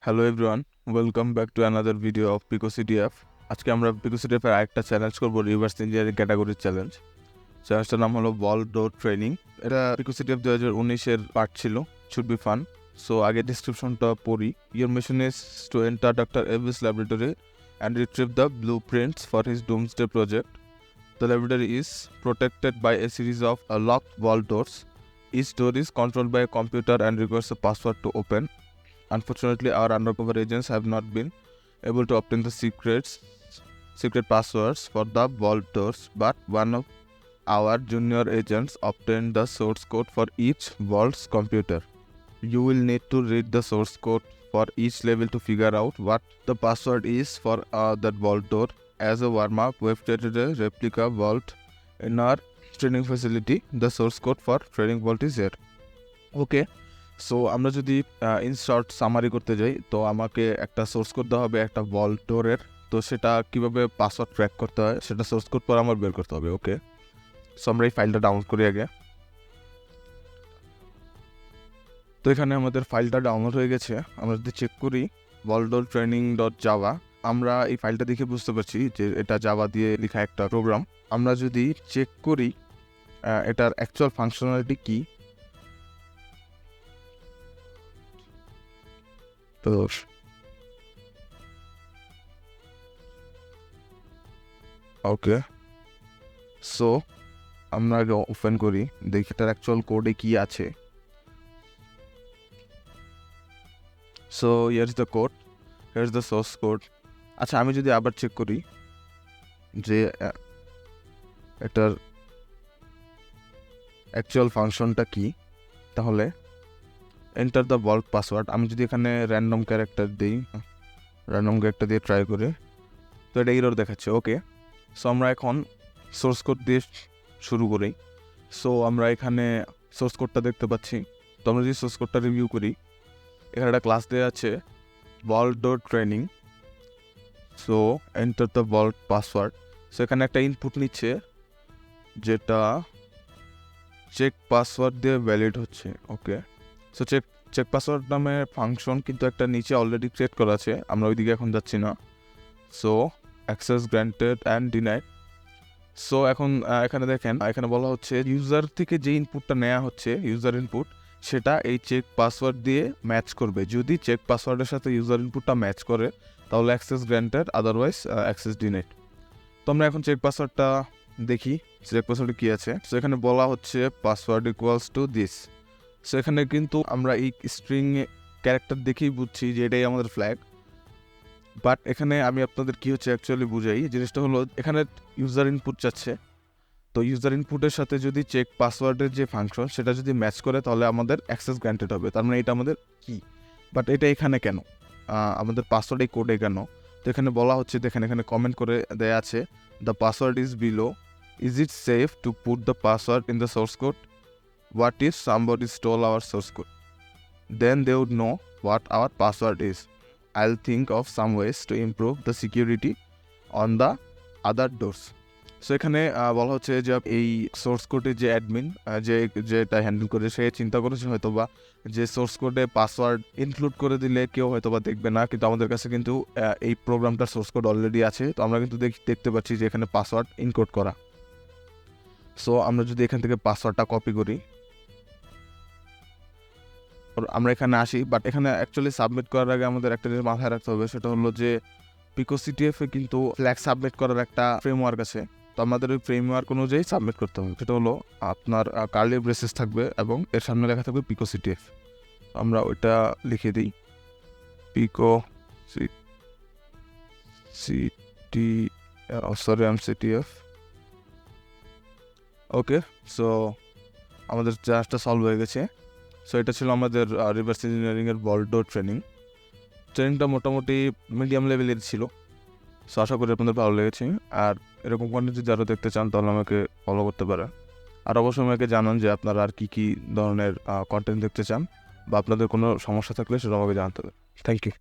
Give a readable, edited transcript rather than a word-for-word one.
Hello everyone, welcome back to another video of pico CTF. আজকে আমরা পিকো সিডিএফের আরেকটা চ্যালেঞ্জ করবো, রিভার্স ইঞ্জিনিয়ারিং ক্যাটাগরির চ্যালেঞ্জ। চ্যালেঞ্জটার নাম হলো বল ডট ট্রেনিং। এটা পিকো সিডিএফ 2019-এর পার্ট ছিল, শুড বি ফান। সো আগে ডিসক্রিপশনটা পড়ি। Your mission is to enter doctor Evil's laboratory and retrieve the blueprints for his doomsday project. The laboratory is protected by a series of locked vault doors. Each door is controlled by a computer and requires a password to open. Unfortunately, our undercover agents have not been able to obtain the secret passwords for the vault doors, but one of our junior agents obtained the source code for each vault's computer. You will need to read the source code for each level to figure out what the password is for that vault door. As a warm-up, we've created a replica vault in our training facility. The source code for training vault is here. Okay. So আমরা যদি in short summary করতে যাই, তো আমাকে একটা source code দেওয়া হবে একটা ভল্ট ডোরের। তো সেটা কিভাবে পাসওয়ার্ড ক্র্যাক করতে হয় সেটা সোর্স কোড পর আমার বের করতে হবে। ওকে, সো আমরা এই ফাইলটা ডাউনলোড করি আগে। তো এখানে আমাদের ফাইলটা ডাউনলোড হয়ে গেছে। আমরা যদি চেক করি vol.training.java, আমরা এই ফাইলটা দেখে বুঝতে পারছি যে এটা জাভা দিয়ে লেখা একটা প্রোগ্রাম। আমরা যদি চেক করি এটার অ্যাকচুয়াল ফাংশনালিটি কি, তো ওকে, সো আমরা আগে ওপেন করি, দেখি এটার অ্যাকচুয়াল কোডে কি আছে। So here is the code, here is the source code. আচ্ছা, আমি যদি আবার চেক করি যে এটার অ্যাকচুয়াল ফাংশনটা কি, তাহলে এন্টার দ্য ভল্ট পাসওয়ার্ড। আমি যদি এখানে র্যান্ডম ক্যারেক্টার দিই, র্যান্ডম ক্যারেক্টার দিয়ে ট্রাই করি, তো এটা এরর দেখাচ্ছে। ওকে, সো আমরা এখন সোর্স কোড দিয়ে শুরু করি। সো আমরা এখানে সোর্স কোডটা দেখতে পাচ্ছি। তো আমরা যদি সোর্স কোডটা রিভিউ করি, এখানে একটা ক্লাস দেওয়া আছে vol.training। So enter the vault password. So এখানে একটা ইনপুট নিচ্ছে যেটা চেক পাসওয়ার্ড দিয়ে ভ্যালিড হচ্ছে। ওকে, সো চেক পাসওয়ার্ড নামে ফাংশন কিন্তু একটা নিচে অলরেডি ক্রিয়েট করা আছে, আমরা ওইদিকে এখন যাচ্ছি না। So access granted and denied. So এখন এখানে দেখেন, এখানে বলা হচ্ছে ইউজার থেকে যে ইনপুটটা নেওয়া হচ্ছে, ইউজার ইনপুট, সেটা এই চেক পাসওয়ার্ড দিয়ে ম্যাচ করবে। যদি চেক পাসওয়ার্ডের সাথে ইউজার ইনপুটটা ম্যাচ করে তাহলে access granted, otherwise access denied. তো আমরা এখন চেক পাসওয়ার্ডটা দেখি, চেক পাসওয়ার্ডে কী আছে। সো এখানে বলা হচ্ছে password equals to this. So এখানে কিন্তু আমরা এই স্ট্রিং ক্যারেক্টার দেখেই বুঝছি যে এটাই আমাদের ফ্ল্যাগ। বাট এখানে আমি আপনাদের কি হচ্ছে অ্যাকচুয়ালি বুঝাই। জিনিসটা হলো, এখানে ইউজার ইনপুট চাচ্ছে, তো ইউজার ইনপুটের সাথে যদি চেক পাসওয়ার্ডের যে ফাংশন সেটা যদি ম্যাচ করে তাহলে আমাদের অ্যাক্সেস গ্র্যান্টেড হবে। তার মানে এটা আমাদের কি, বাট এটা এখানে কেন, আমাদের পাসওয়ার্ড এই কোডে কেন? তো এখানে বলা হচ্ছে, দেখেন এখানে কমেন্ট করে দেয়া আছে, the password is below, is it safe to put the password in the source code? What if somebody stole our source code? Then they would know what our password is. I'll think of some ways to improve the security on the other doors. So এখানে বলা হচ্ছে যে এই source কোডে যে admin যেটা handle করে সে চিন্তা করেছে হয়তো বা যে সোর্স কোডে পাসওয়ার্ড ইনক্লুড করে দিলে কেউ হয়তো বা দেখবে না, কিন্তু আমাদের কাছে কিন্তু এই প্রোগ্রামটার সোর্স কোড অলরেডি আছে। তো আমরা কিন্তু দেখতে পাচ্ছি যে এখানে পাসওয়ার্ড ইনকোড করা। সো আমরা যদি এখান থেকে পাসওয়ার্ডটা কপি করি, আমরা এখানে আসি, বাট এখানে অ্যাকচুয়ালি সাবমিট করার আগে আমাদের একটা জিনিস মাথায় রাখতে হবে, সেটা হলো যে পিকো সিটিএফে কিন্তু ফ্ল্যাগ সাবমিট করার একটা ফ্রেমওয়ার্ক আছে। তো আমাদের ওই ফ্রেমওয়ার্ক অনুযায়ী সাবমিট করতে হবে। সেটা হলো আপনার কার্লি ব্রেসেস থাকবে এবং এর সামনে লেখা থাকবে পিকো সিটিএফ। আমরা ওইটা লিখে দিই, পিকো সিটিএফ। ওকে, সো আমাদের চার্জটা সলভ হয়ে গেছে। সো এটা ছিল আমাদের রিভার্স ইঞ্জিনিয়ারিংয়ের ভল্ট ট্রেনিংটা মোটামুটি মিডিয়াম লেভেলের ছিল। সো আশা করি আপনাদের ভালো লেগেছে। আর এরকম কন্টেন্ট যদি আরও দেখতে চান তাহলে আমাকে ফলো করতে পারেন। আর অবশ্যই আমাকে জানান যে আপনারা আর কী ধরনের কন্টেন্ট দেখতে চান, বা আপনাদের কোনো সমস্যা থাকলে সেটা আমাকে জানাতে হবে। Thank you.